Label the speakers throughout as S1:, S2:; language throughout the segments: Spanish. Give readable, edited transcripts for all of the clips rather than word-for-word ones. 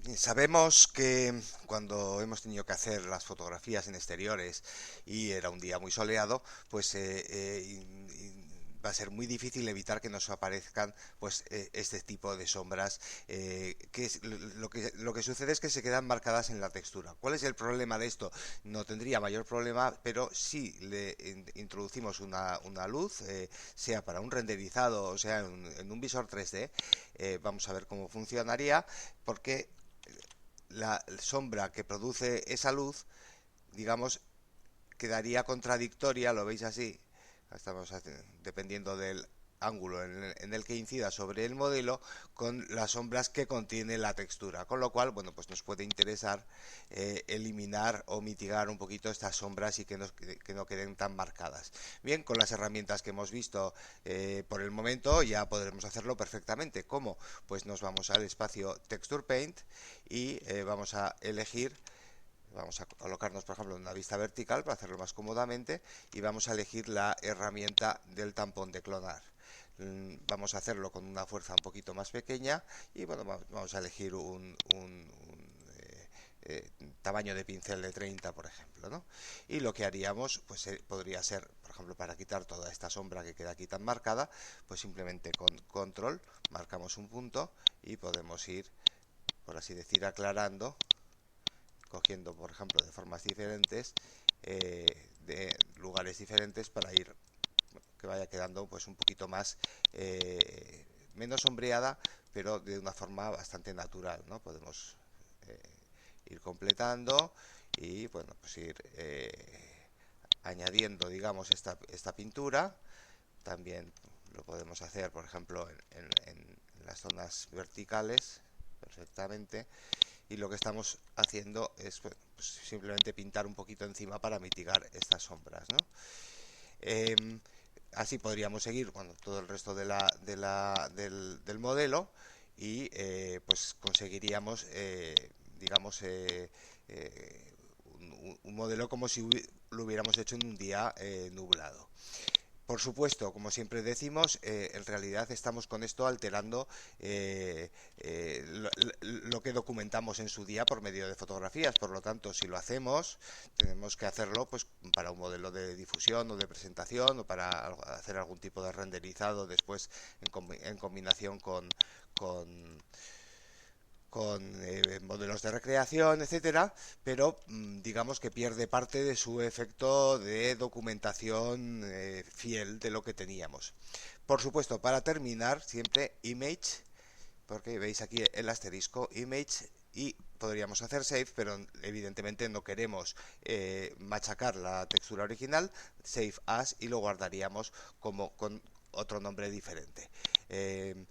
S1: Sabemos que cuando hemos tenido que hacer las fotografías en exteriores y era un día muy soleado, pues va a ser muy difícil evitar que nos aparezcan pues este tipo de sombras lo que sucede es que se quedan marcadas en la textura. ¿Cuál es el problema de esto? No tendría mayor problema, pero si le introducimos una luz, sea para un renderizado o sea en un visor 3D, vamos a ver cómo funcionaría, porque la sombra que produce esa luz, digamos, quedaría contradictoria, lo veis así, estamos dependiendo del ángulo en el que incida sobre el modelo, con las sombras que contiene la textura, con lo cual, bueno, pues nos puede interesar eliminar o mitigar un poquito estas sombras y que no queden tan marcadas. Bien, con las herramientas que hemos visto por el momento ya podremos hacerlo perfectamente. ¿Cómo? Pues nos vamos al espacio Texture Paint y vamos a colocarnos, por ejemplo, en una vista vertical para hacerlo más cómodamente y vamos a elegir la herramienta del tampón de clonar. Vamos a hacerlo con una fuerza un poquito más pequeña y bueno, vamos a elegir eh, tamaño de pincel de 30, por ejemplo, ¿no? Y lo que haríamos, pues podría ser, por ejemplo, para quitar toda esta sombra que queda aquí tan marcada, pues simplemente con control marcamos un punto y podemos ir, por así decir, aclarando, cogiendo, por ejemplo, de formas diferentes, de lugares diferentes para ir que vaya quedando pues un poquito más menos sombreada, pero de una forma bastante natural, ¿no? Podemos eh, ir completando y bueno, pues ir añadiendo, digamos, esta pintura. También lo podemos hacer, por ejemplo, en las zonas verticales perfectamente, y lo que estamos haciendo es pues, simplemente pintar un poquito encima para mitigar estas sombras, ¿no? Eh, Así podríamos seguir bueno, todo el resto del modelo y pues conseguiríamos, digamos, un modelo como si lo hubiéramos hecho en un día nublado. Por supuesto, como siempre decimos, en realidad estamos con esto alterando lo que documentamos en su día por medio de fotografías. Por lo tanto, si lo hacemos, tenemos que hacerlo pues para un modelo de difusión o de presentación o para hacer algún tipo de renderizado después en combinación con modelos de recreación, etcétera, pero digamos que pierde parte de su efecto de documentación fiel de lo que teníamos. Por supuesto, para terminar, siempre image, porque veis aquí el asterisco image y podríamos hacer save, pero evidentemente no queremos machacar la textura original, save as y lo guardaríamos como con otro nombre diferente. Eh,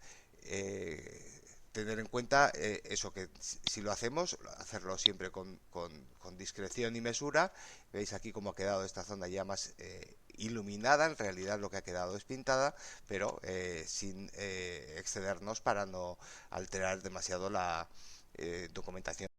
S1: eh, Tener en cuenta eso, que si lo hacemos, hacerlo siempre con discreción y mesura. Veis aquí cómo ha quedado esta zona ya más iluminada, en realidad lo que ha quedado es pintada, pero sin excedernos para no alterar demasiado la documentación.